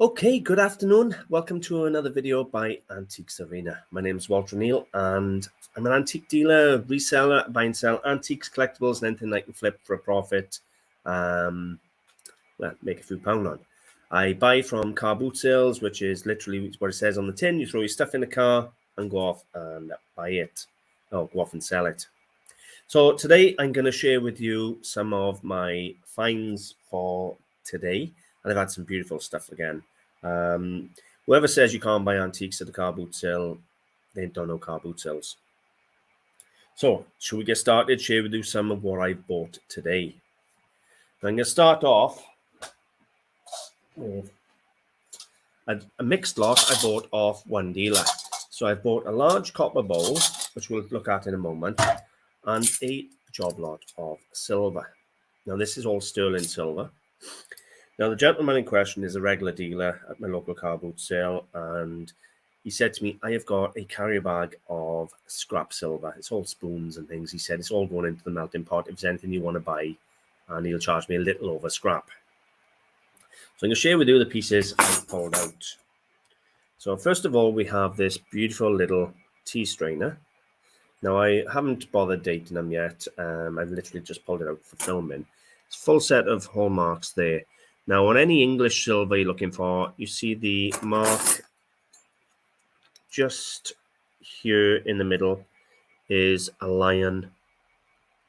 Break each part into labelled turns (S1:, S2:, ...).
S1: Okay, good afternoon. Welcome to another video by AntiquesArena. My name is Walter Neal and I'm an antique dealer, reseller, buy and sell antiques, collectibles, and anything I can flip for a profit. Make a few pound on. I buy from car boot sales, which is literally what it says on the tin. You throw your stuff in the car and go off and buy it, or go off and sell it. So today I'm going to share with you some of my finds for today. And I've had some beautiful stuff again. Whoever says you can't buy antiques at the car boot sale, they don't know car boot sales. So, should we get started? Share with you some of what I've bought today. I'm going to start off with a mixed lot I bought off one dealer. So I've bought a large copper bowl, which we'll look at in a moment, and a job lot of silver. Now, this is all sterling silver. Now, the gentleman in question is a regular dealer at my local car boot sale, and he said to me, I have got a carrier bag of scrap silver. It's all spoons and things. He said, it's all going into the melting pot. If there's anything you want to buy, and he'll charge me a little over scrap. So I'm going to share with you the pieces I pulled out. So first of all, we have this beautiful little tea strainer. Now, I haven't bothered dating them yet. I've literally just pulled it out for filming. It's a full set of hallmarks there. Now, on any English silver you're looking for, you see the mark just here in the middle is a lion.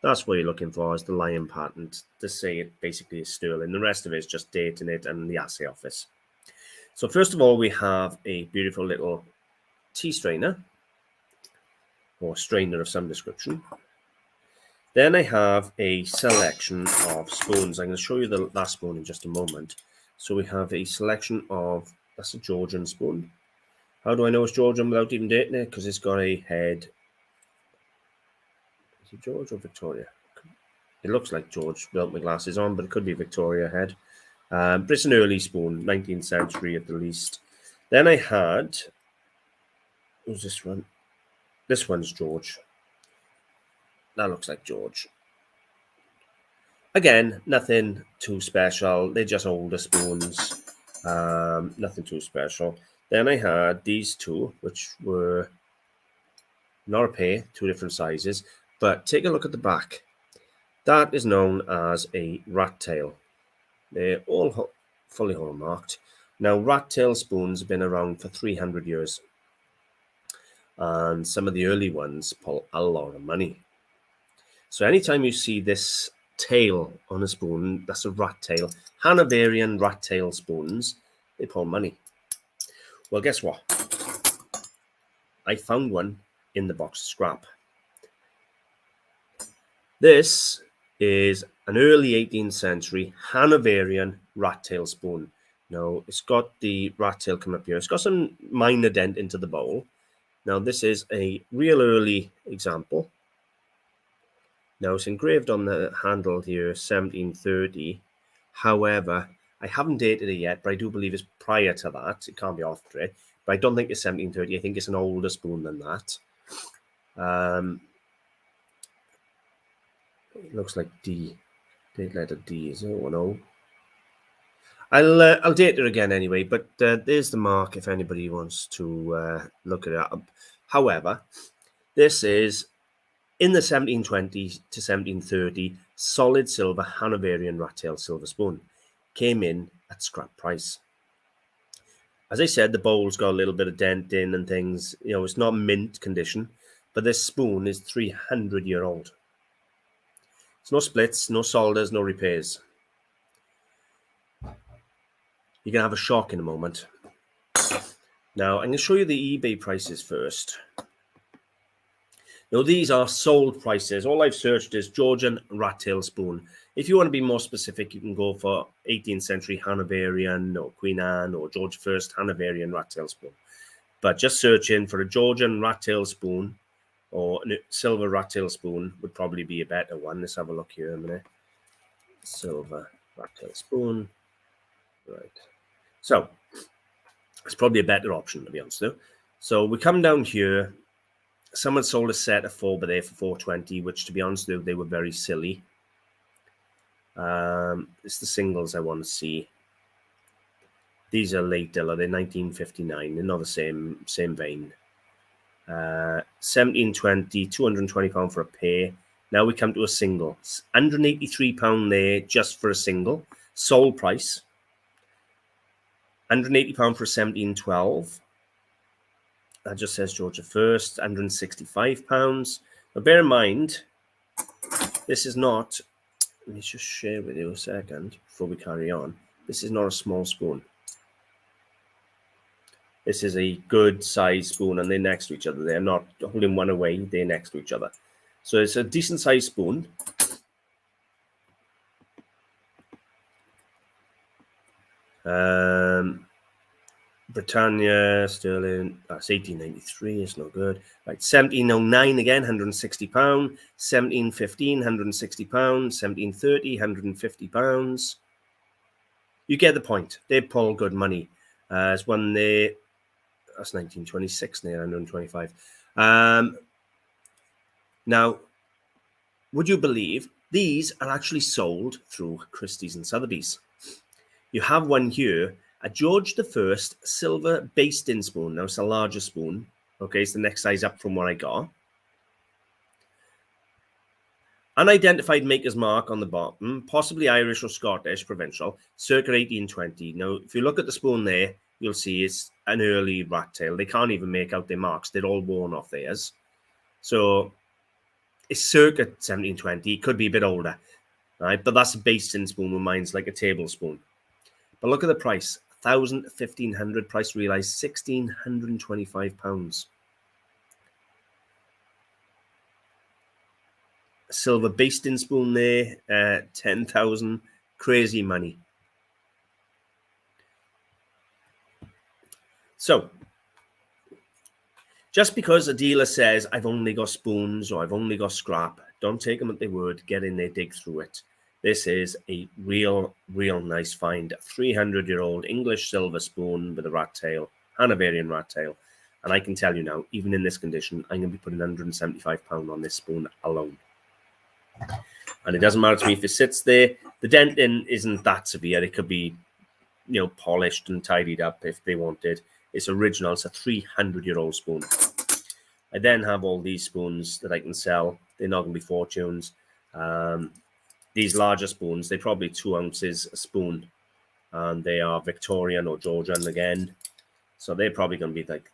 S1: That's what you're looking for, is the lion patent to say it basically is sterling. The rest of it is just dating it and the assay office. So first of all, we have a beautiful little tea strainer, or strainer of some description. Then I have a selection of spoons. I'm going to show you the last spoon in just a moment. So we have a selection of, that's a Georgian spoon. How do I know it's Georgian without even dating it? Because it's got a head. Is it George or Victoria? It looks like George without my glasses on, but it could be Victoria head. But it's an early spoon, 19th century at the least. Then I had, who's this one? This one's George. That looks like George. Again, nothing too special. They're just older spoons. Nothing too special. Then I had these two, which were not a pair, two different sizes. But take a look at the back. That is known as a rat tail. They're all fully hallmarked. Now, rat tail spoons have been around for 300 years. And some of the early ones pull a lot of money. So anytime you see this tail on a spoon, that's a rat tail. Hanoverian rat tail spoons, they pull money. Well, guess what? I found one in the box of scrap. This is an early 18th century Hanoverian rat tail spoon. Now, it's got the rat tail coming up here. It's got some minor dent into the bowl. Now, this is a real early example. Now, it's engraved on the handle here, 1730. However, I haven't dated it yet, but I do believe it's prior to that. It can't be after it. But I don't think it's 1730. I think it's an older spoon than that. It looks like D. Date letter D, is it? Oh, no. I'll date it again anyway, but there's the mark if anybody wants to look it up. However, this is in the 1720 to 1730 solid silver Hanoverian rat tail silver spoon. Came in at scrap price. As I said, the bowl's got a little bit of dent in and things. You know, it's not mint condition, but this spoon is 300-year-old. It's no splits, no solders, no repairs. You're going to have a shock in a moment. Now, I'm going to show you the eBay prices first. Now, these are sold prices. All I've searched is Georgian rat tail spoon. If you want to be more specific, you can go for 18th century Hanoverian or Queen Anne or George I Hanoverian rat tail spoon. But just searching for a Georgian rat tail spoon or a silver rat tail spoon would probably be a better one. Let's have a look here a minute. Silver rat tail spoon. Right. So, it's probably a better option, to be honest, though. So, we come down here. Someone sold a set of 4 by there for $4.20, which, to be honest, though, they were very silly. It's the singles I want to see. These are late Dilla. They're 1959. They're not the same vein. 1720, £220 for a pair. Now we come to a single. £183 there just for a single. Sold price. £180 for a 1712. That just says Georgia First. £165. But bear in mind, this is not. Let me just share with you a second before we carry on. This is not a small spoon. This is a good size spoon, and they're next to each other. They're not holding one away. They're next to each other. So it's a decent size spoon. Britannia, sterling, that's 1893, it's no good. Right, 1709 again, £160. 1715, £160. 1730, £150. You get the point. They pull good money. It's one there, that's 1926 there, 125. Now, would you believe these are actually sold through Christie's and Sotheby's? You have one here, a George I silver basting spoon. Now, it's a larger spoon. Okay, it's the next size up from what I got. Unidentified maker's mark on the bottom, possibly Irish or Scottish, provincial, circa 1820. Now, if you look at the spoon there, you'll see it's an early rat tail. They can't even make out their marks. They're all worn off theirs. So it's circa 1720. It could be a bit older, right? But that's a basting spoon with mine's like a tablespoon. But look at the price, £1,000, £1,500, price realized £1,625. A silver basting spoon there, 10,000, crazy money. So, just because a dealer says, I've only got spoons or I've only got scrap, don't take them at their word, get in there, dig through it. This is a real nice find. A 300-year-old English silver spoon with a rat tail, Hanoverian rat tail. And I can tell you now, even in this condition, I'm going to be putting £175 on this spoon alone. And it doesn't matter to me if it sits there. The denting isn't that severe. It could be, polished and tidied up if they wanted. It's original. It's a 300-year-old spoon. I then have all these spoons that I can sell. They're not going to be fortunes. These larger spoons, they're probably 2 ounces a spoon. And they are Victorian or Georgian again. So they're probably going to be like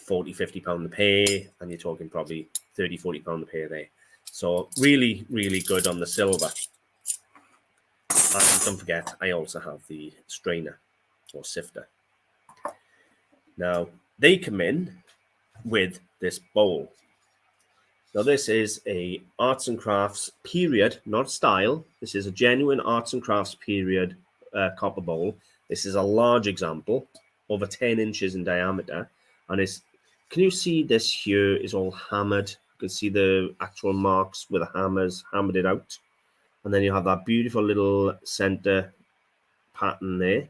S1: £40, £50 a pair. And you're talking probably £30, £40 a pair there. So really good on the silver. And don't forget, I also have the strainer or sifter. Now, they come in with this bowl. Now, this is a arts and crafts period, not style. This is a genuine arts and crafts period copper bowl. This is a large example, over 10 inches in diameter. And can you see this here is all hammered? You can see the actual marks with the hammers, hammered it out. And then you have that beautiful little center pattern there.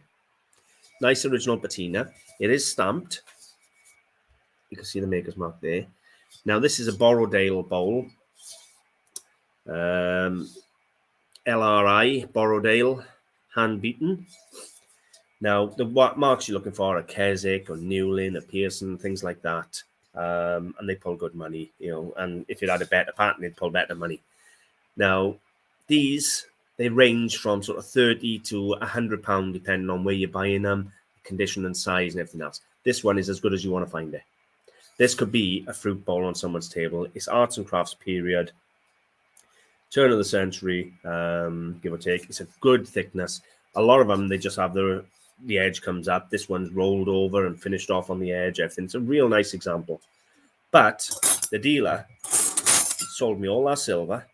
S1: Nice original patina. It is stamped. You can see the maker's mark there. Now, this is a Borrowdale bowl. LRI, Borrowdale, hand-beaten. Now, the marks you're looking for are Keswick or Newlyn or Pearson, things like that. And they pull good money, and if it had a better pattern, they'd pull better money. Now, these, they range from sort of £30 to £100, depending on where you're buying them, condition and size and everything else. This one is as good as you want to find it. This could be a fruit bowl on someone's table. It's arts and crafts period, turn of the century, give or take. It's a good thickness. A lot of them, they just have the edge comes up. This one's rolled over and finished off on the edge. Everything. It's a real nice example. But the dealer sold me all that silver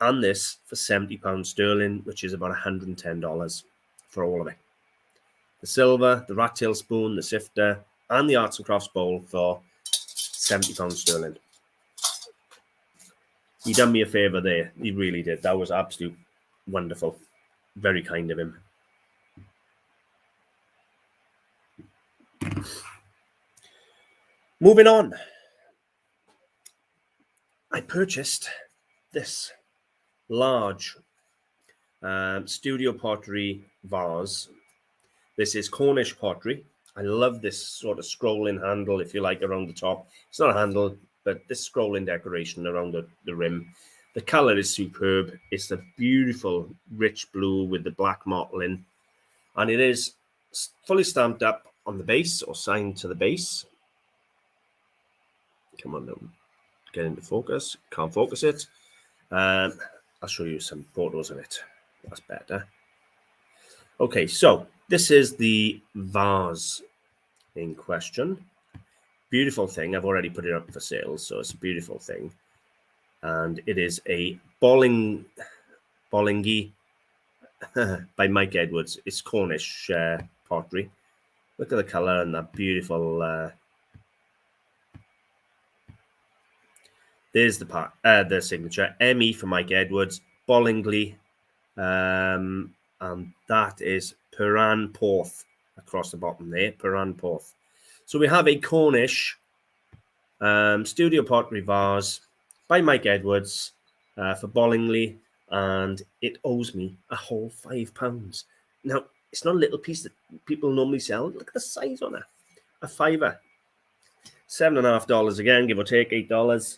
S1: and this for £70 sterling, which is about $110 for all of it. The silver, the rat tail spoon, the sifter, and the arts and crafts bowl for £70 sterling. He done me a favour there. He really did. That was absolute wonderful. Very kind of him. Moving on. I purchased this large Studio Pottery vase. This is Cornish pottery. I love this sort of scrolling handle, if you like, around the top. It's not a handle, but this scrolling decoration around the rim. The color is superb. It's a beautiful rich blue with the black mottling, and it is fully stamped up on the base or signed to the base. Come on, get into focus. Can't focus it. I'll show you some photos of it. That's better. Okay, so this is the vase in question. Beautiful thing. I've already put it up for sale, so it's a beautiful thing. And it is a Bollingy by Mike Edwards. It's Cornish pottery. Look at the color and that beautiful. There's the signature. ME for Mike Edwards. Bollingy. And that is Peran Porth across the bottom there. Peran Porth. So we have a Cornish studio pottery vase by Mike Edwards for Bollingy, and it owes me a whole £5. Now, it's not a little piece that people normally sell. Look at the size on it. A fiver. $7.50 again, give or take, $8.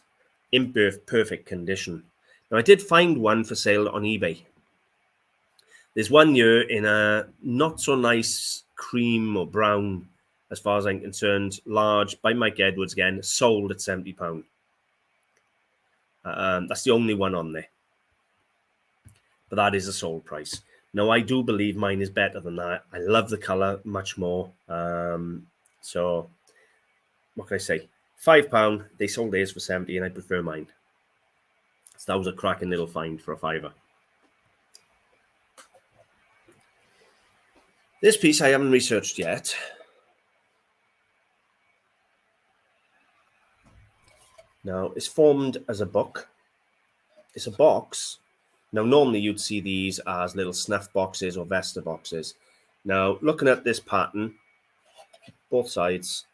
S1: In perfect condition. Now, I did find one for sale on eBay. There's one here in a not so nice cream or brown, as far as I'm concerned, large by Mike Edwards again, sold at £70. That's the only one on there. But that is a sold price. Now, I do believe mine is better than that. I love the color much more. So, what can I say? £5. They sold theirs for 70, and I prefer mine. So that was a cracking little find for a fiver. This piece I haven't researched yet. Now, it's formed as a book. It's a box. Now, normally you'd see these as little snuff boxes or Vesta boxes. Now, looking at this pattern, both sides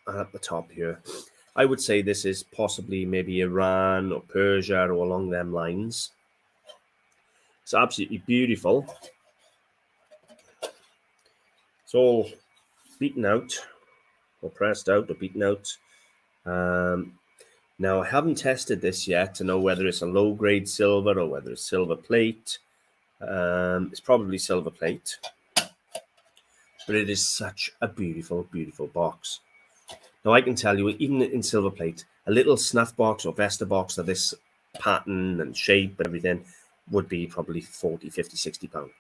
S1: and at the top here, I would say this is possibly maybe Iran or Persia or along them lines. It's absolutely beautiful. It's all beaten out or pressed out or beaten out. Now, I haven't tested this yet to know whether it's a low-grade silver or whether it's silver plate. It's probably silver plate. But it is such a beautiful, beautiful box. Now, I can tell you, even in silver plate, a little snuff box or Vesta box of this pattern and shape and everything would be probably 40, 50, 60 pounds.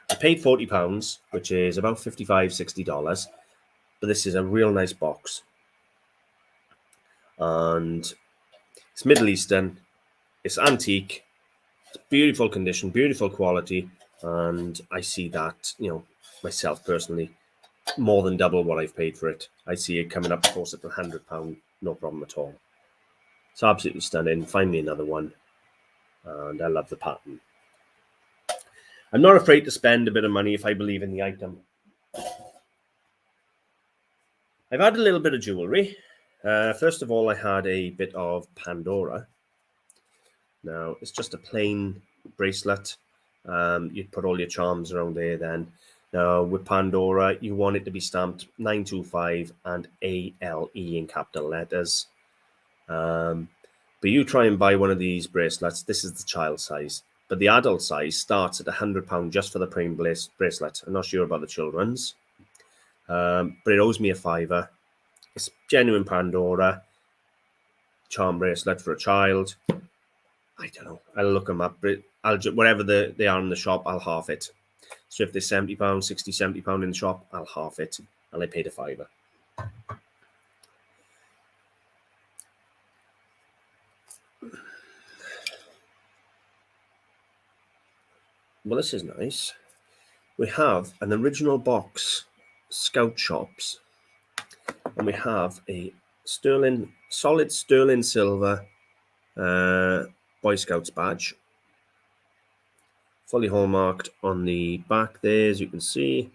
S1: I paid £40, which is about $55, $60. But this is a real nice box. And it's Middle Eastern, it's antique, it's beautiful condition, beautiful quality, and I see that, you know, myself personally, more than double what I've paid for it. I see it coming up closer to £100, no problem at all. It's absolutely stunning. Find me another one, and I love the pattern. I'm not afraid to spend a bit of money if I believe in the item. I've had a little bit of jewelry. First of all, I had a bit of Pandora. Now, it's just a plain bracelet. You'd put all your charms around there then. Now, with Pandora, you want it to be stamped 925 and ALE in capital letters. But you try and buy one of these bracelets. This is the child size. But the adult size starts at £100 just for the plain bracelet. I'm not sure about the children's. But it owes me a fiver. It's genuine Pandora charm bracelet for a child. I don't know. I'll look them up. But whatever they are in the shop, I'll half it. So if they're £70, £60, £70 in the shop, I'll half it. And I paid a fiver. Well, this is nice. We have an original box, Scout Shops. And we have a solid sterling silver Boy Scouts badge. Fully hallmarked on the back there, as you can see.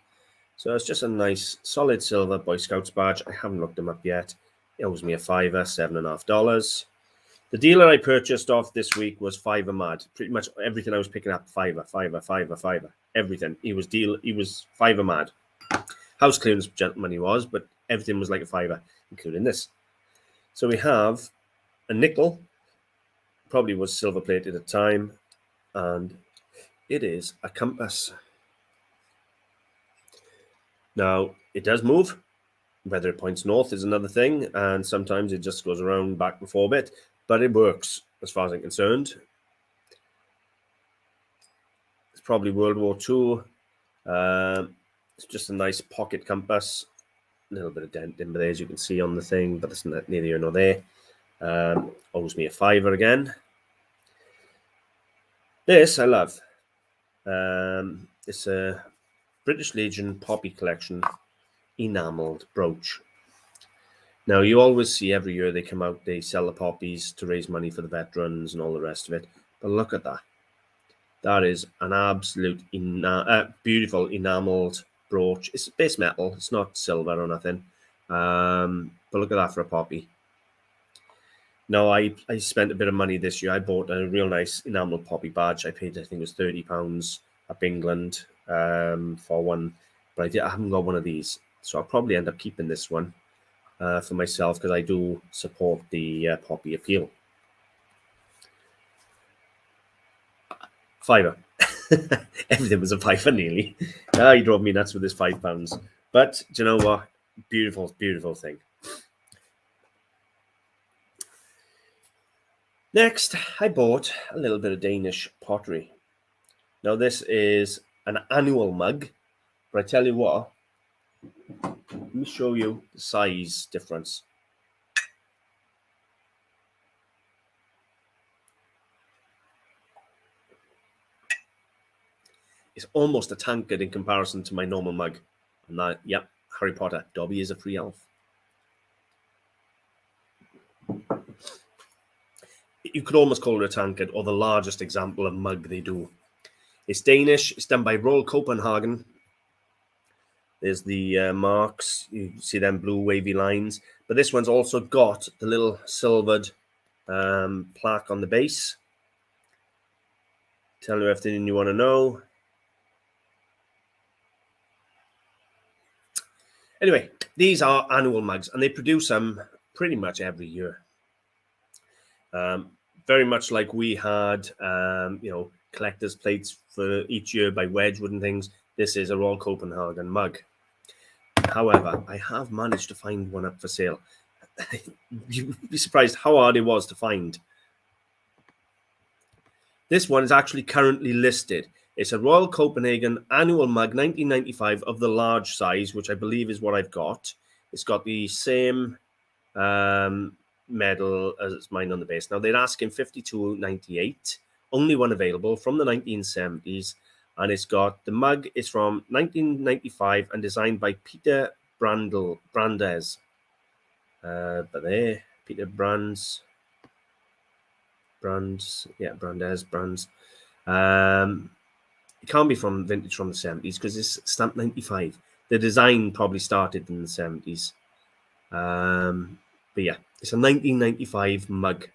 S1: So it's just a nice solid silver Boy Scouts badge. I haven't looked them up yet. It owes me a fiver, $7.50. The dealer I purchased off this week was fiver mad. Pretty much everything I was picking up, fiver. Everything. He was fiver mad. house clearance money was, but everything was like a fiver, including this. So we have a nickel, probably was silver plated at the time, and it is a compass. Now, it does move. Whether it points north is another thing, and sometimes it just goes around back and forth a bit, but it works as far as I'm concerned. It's probably World War II. It's just a nice pocket compass. A little bit of dent in there, as you can see on the thing, but it's neither here nor there. Owes me a fiver again. This I love. It's a British Legion Poppy Collection enameled brooch. Now, you always see every year they come out, they sell the poppies to raise money for the veterans and all the rest of it. But look at that. That is an absolute beautiful enameled brooch. It's base metal. It's not silver or nothing. But look at that for a poppy. Now, I spent a bit of money this year. I bought a real nice enameled poppy badge. I paid, I think it was £30 up England for one. But I haven't got one of these. So I'll probably end up keeping this one for myself, because I do support the poppy appeal. Fiver. Everything was a fiver nearly. He drove me nuts with his £5. But do you know what? Beautiful, beautiful thing. Next, I bought a little bit of Danish pottery. Now, this is an annual mug, but I tell you what, let me show you the size difference. It's almost a tankard in comparison to my normal mug. And that, yep, Harry Potter, Dobby is a free elf. You could almost call it a tankard, or the largest example of mug they do. It's Danish. It's done by Royal Copenhagen. There's the marks. You see them blue wavy lines. But this one's also got the little silvered plaque on the base. Tell you everything you want to know. Anyway, these are annual mugs, and they produce them pretty much every year. Very much like we had, collector's plates for each year by Wedgwood and things. This is a Royal Copenhagen mug. However, I have managed to find one up for sale. You'd be surprised how hard it was to find. This one is actually currently listed. It's a Royal Copenhagen annual mug, 1995, of the large size, which I believe is what I've got. It's got the same medal as mine on the base. Now, they're asking $52.98. Only one available from the 1970s. And it's got, the mug is from 1995 and designed by Peter Brandes. But there, Peter Brands. It can't be from vintage from the 70s because it's stamped 95. The design probably started in the 70s. But yeah, it's a 1995 mug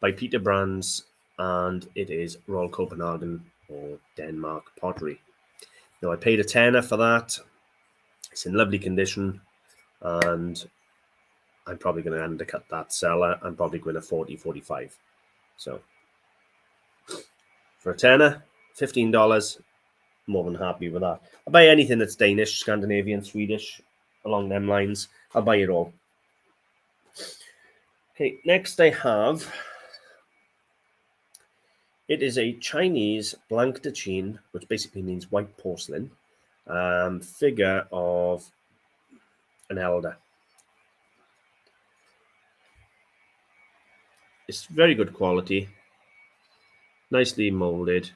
S1: by Peter Brands, and it is Royal Copenhagen or Denmark pottery. Now, I paid a tenner for that. It's in lovely condition, and I'm probably going to undercut that seller. I'm probably going to 40, 45. So for a tenner, $15, more than happy with that. I'll buy anything that's Danish, Scandinavian, Swedish, along them lines. I'll buy it all. Okay, next I have, it is a Chinese blanc de chine, which basically means white porcelain, figure of an elder. It's very good quality, nicely molded,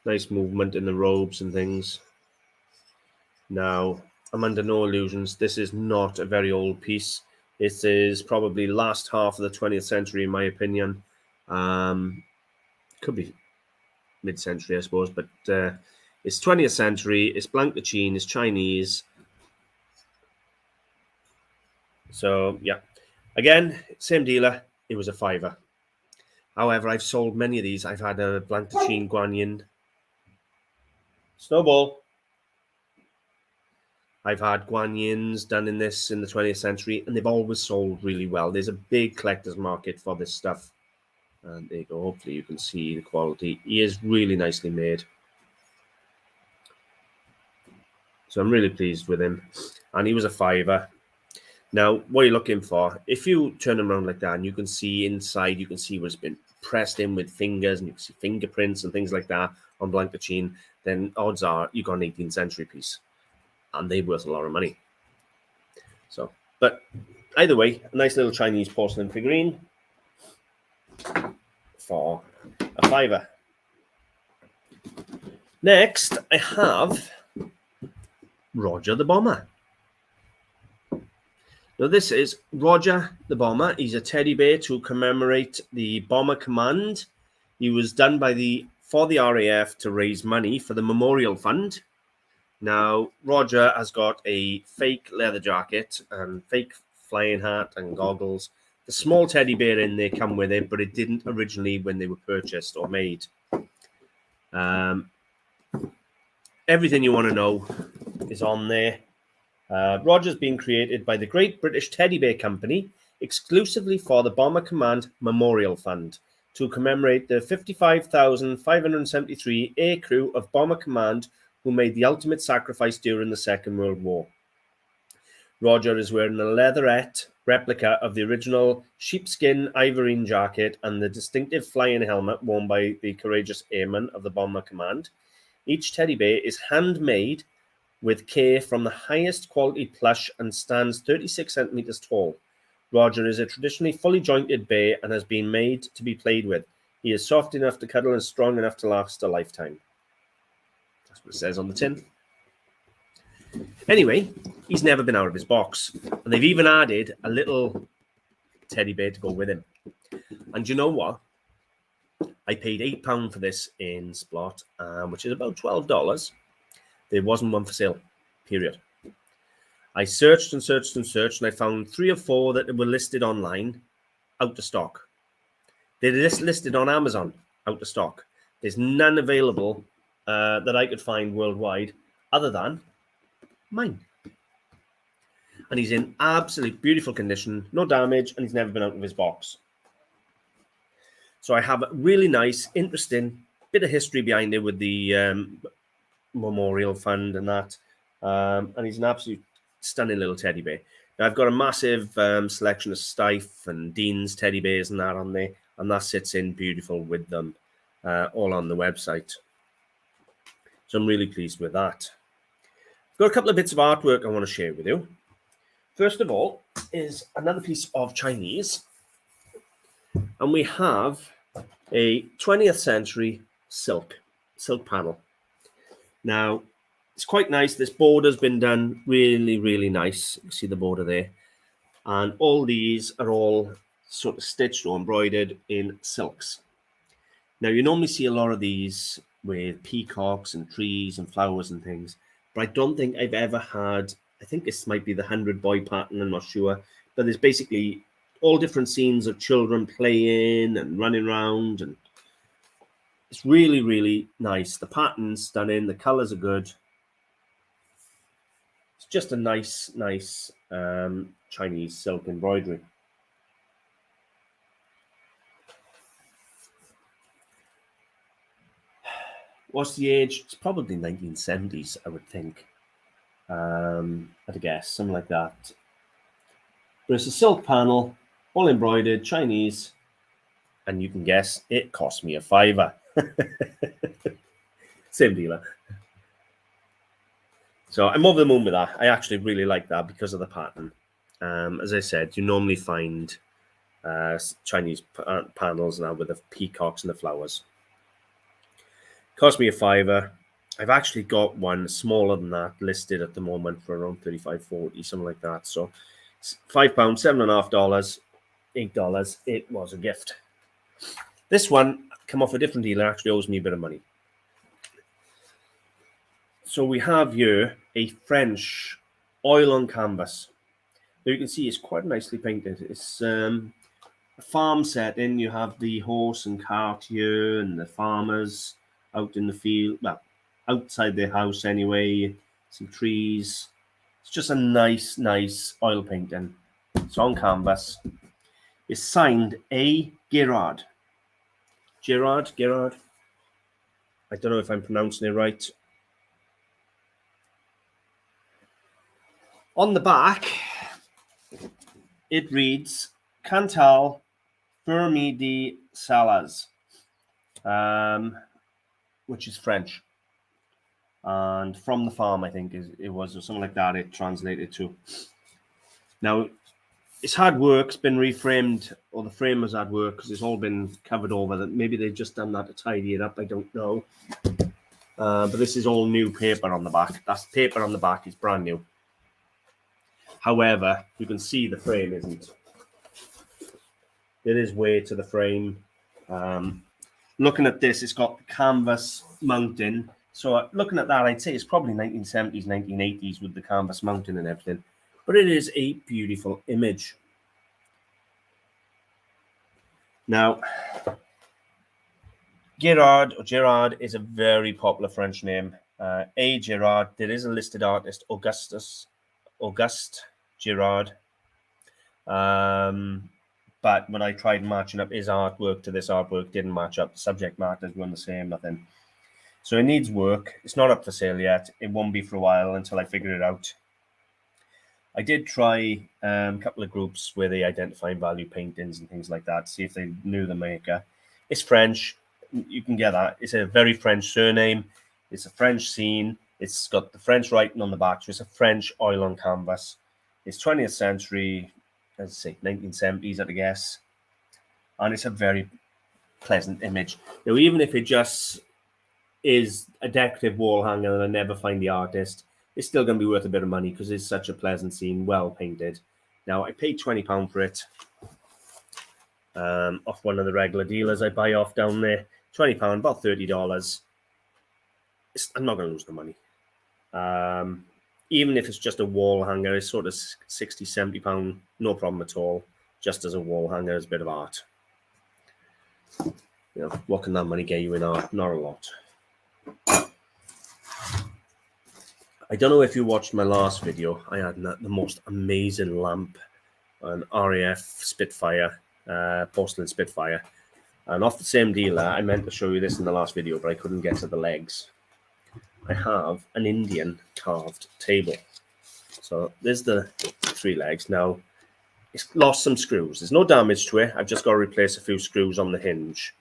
S1: nice movement in the robes and things. Now, I'm under no illusions, this is not a very old piece. It is probably last half of the 20th century, in my opinion. Could be mid-century, I suppose, but it's 20th century. It's blanc de chine. It's Chinese. So yeah, again, same dealer. It was a fiver. However, I've sold many of these. I've had a blanc de chine Guanyin. Snowball. I've had guanyins done in this in the 20th century, and they've always sold really well. There's a big collector's market for this stuff. And there you go. Hopefully you can see the quality. He is really nicely made. So I'm really pleased with him. And he was a £5. Now, what are you looking for? If you turn him around like that, and you can see inside, you can see where it's been pressed in with fingers, and you can see fingerprints and things like that on Blancpain, then odds are you got an 18th century piece. And they're worth a lot of money. So, but either way, a nice little Chinese porcelain figurine for a £5. Next, I have Roger the Bomber. Now, this is Roger the Bomber. He's a teddy bear to commemorate the Bomber Command. He was done for the RAF to raise money for the Memorial Fund. Now, Roger has got a fake leather jacket and fake flying hat and goggles. The small teddy bear in there come with it, but it didn't originally when they were purchased or made. Everything you want to know is on there. Roger's been created by the Great British Teddy Bear Company exclusively for the Bomber Command Memorial Fund to commemorate the 55,573 air crew of Bomber Command who made the ultimate sacrifice during the Second World War. Roger is wearing a leatherette replica of the original sheepskin ivorine jacket and the distinctive flying helmet worn by the courageous airmen of the Bomber Command. Each teddy bear is handmade with care from the highest quality plush and stands 36 centimeters tall. Roger is a traditionally fully jointed bear and has been made to be played with. He is soft enough to cuddle and strong enough to last a lifetime. That's what it says on the tin. Anyway, he's never been out of his box. And they've even added a little teddy bear to go with him. And you know what? I paid £8 for this in Splot, which is about $12. There wasn't one for sale, period. I searched and searched and searched, and I found 3 or 4 that were listed online, out of stock. They're listed on Amazon, out of stock. There's none available that I could find worldwide other than mine. And he's in absolute beautiful condition, no damage, and he's never been out of his box. So I have a really nice, interesting bit of history behind it with the Memorial Fund and that. And he's an absolute stunning little teddy bear. Now, I've got a massive selection of Stife and Dean's teddy bears and that on there, and that sits in beautiful with them all on the website. So I'm really pleased with that. I've got a couple of bits of artwork I want to share with you. First of all is another piece of Chinese, and we have a 20th century silk panel. Now, it's quite nice. This border's been done really, really nice. You see the border there. And all these are all sort of stitched or embroidered in silks. Now, you normally see a lot of these with peacocks and trees and flowers and things, but I don't think I've ever had, I think this might be the 100 boy pattern, I'm not sure, but there's basically all different scenes of children playing and running around, and it's really, really nice. The pattern's stunning, the colors are good. It's just a nice Chinese silk embroidery. What's the age? It's probably 1970s, I would think. I'd guess, something like that. But it's a silk panel, all embroidered, Chinese, and you can guess it cost me a £5. Same dealer. So I'm over the moon with that. I actually really like that because of the pattern. As I said, you normally find Chinese panels now with the peacocks and the flowers. Cost me a £5. I've actually got one smaller than that listed at the moment for around $35.40, something like that. So it's £5, $7.50, $8. It was a gift. This one come off a different dealer, actually owes me a bit of money. So we have here a French oil on canvas. Now you can see it's quite nicely painted. It's a farm setting. You have the horse and cart here and the farmers out in the field, well, outside their house anyway, some trees. It's just a nice, nice oil painting. It's on canvas. It's signed A. Gerard. Gerard. I don't know if I'm pronouncing it right. On the back, it reads Cantal Fermi de Salas, which is French. And from the farm, I think it was, or something like that, it translated to. Now, it's hard work. It's been reframed, or the frame has had work because it's all been covered over. That maybe they've just done that to tidy it up. I don't know. But this is all new paper on the back. That's paper on the back. It's brand new. However, you can see the frame isn't. There is weight to the frame. Looking at this, it's got the canvas mounting. So looking at that, I'd say it's probably 1970s, 1980s with the canvas mounting and everything. But it is a beautiful image. Now, Gerard is a very popular French name. A. Gerard, there is a listed artist, Auguste Gerard. But when I tried matching up his artwork to this artwork, didn't match up. The subject matters weren't the same, nothing. So it needs work. It's not up for sale yet. It won't be for a while until I figure it out. I did try a couple of groups where they identify value paintings and things like that, see if they knew the maker. It's French. You can get that. It's a very French surname. It's a French scene. It's got the French writing on the back. So it's a French oil on canvas. It's 20th century, let's say 1970s, I'd guess. And it's a very pleasant image. Now, even if it just is a decorative wall hanger and I never find the artist, it's still going to be worth a bit of money because it's such a pleasant scene, well painted. Now, I paid £20 for it off one of the regular dealers I buy off down there. £20, about $30. I'm not going to lose the money. Even if it's just a wall hanger, it's sort of £60, £70, no problem at all. Just as a wall hanger, as a bit of art. You know, what can that money get you in art? Not a lot. I don't know if you watched my last video. I had the most amazing lamp, an RAF Spitfire, porcelain Spitfire. And off the same dealer, I meant to show you this in the last video, but I couldn't get to the legs. I have an Indian carved table. So there's the 3 legs. Now, it's lost some screws. There's no damage to it. I've just got to replace a few screws on the hinge.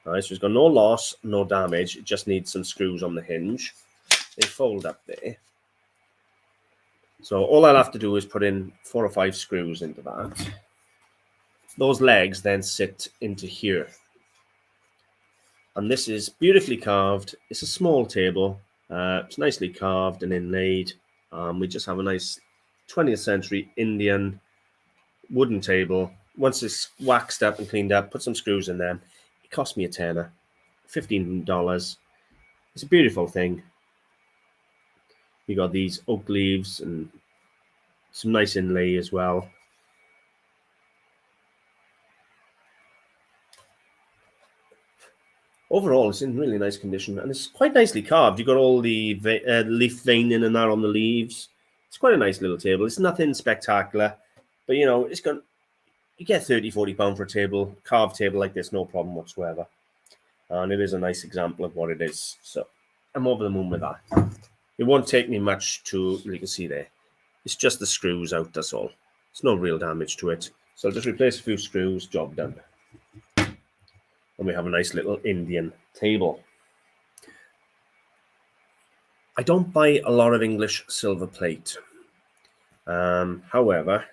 S1: All right, so it's got no loss, no damage. It just needs some screws on the hinge. They fold up there. So all I'll have to do is put in 4 or 5 screws into that. Those legs then sit into here. And this is beautifully carved. It's a small table. It's nicely carved and inlaid. We just have a nice 20th century Indian wooden table. Once it's waxed up and cleaned up, put some screws in them. It cost me a tenner, $15. It's a beautiful thing. You got these oak leaves and some nice inlay as well. Overall, it's in really nice condition and it's quite nicely carved. You've got all the leaf veining and that on the leaves. It's quite a nice little table. It's nothing spectacular, but you know, it's got, you get £30, £40 for a table, carved table like this, no problem whatsoever. And it is a nice example of what it is. So I'm over the moon with that. It won't take me much to, you can see there, it's just the screws out, that's all. There's no real damage to it. So I'll just replace a few screws, job done. And we have a nice little Indian table. I don't buy a lot of English silver plate. However,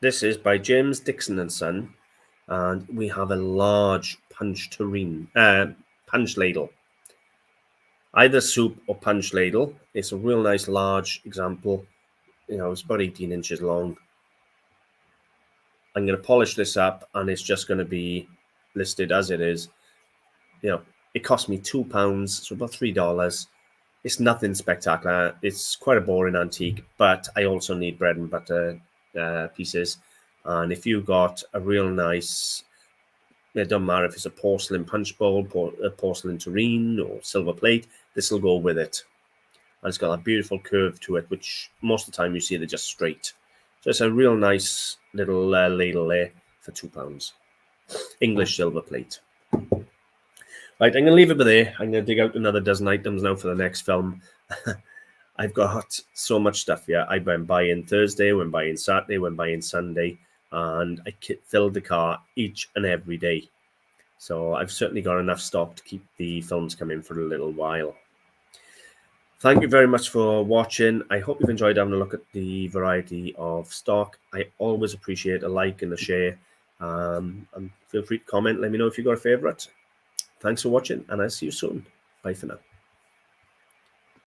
S1: this is by James Dixon & Son, and we have a large punch ladle. Either soup or punch ladle. It's a real nice large example. You know, it's about 18 inches long. I'm going to polish this up and it's just going to be listed as it is. You know, it cost me £2, so about $3. It's nothing spectacular. It's quite a boring antique, but I also need bread and butter pieces. And if you got a real nice, it doesn't matter if it's a porcelain punch bowl, a porcelain tureen or silver plate, this will go with it. and it's got a beautiful curve to it, which most of the time you see they're just straight. So it's a real nice little ladle there for £2. English silver plate. Right, I'm going to leave it there. I'm going to dig out another dozen items now for the next film. I've got so much stuff here. I went buying Thursday, went buying Saturday, went buying Sunday, and I filled the car each and every day. So I've certainly got enough stock to keep the films coming for a little while. Thank you very much for watching. I hope you've enjoyed having a look at the variety of stock. I always appreciate a like and a share. And feel free to comment. Let me know if you've got a favourite. Thanks for watching, and I'll see you soon. Bye for now.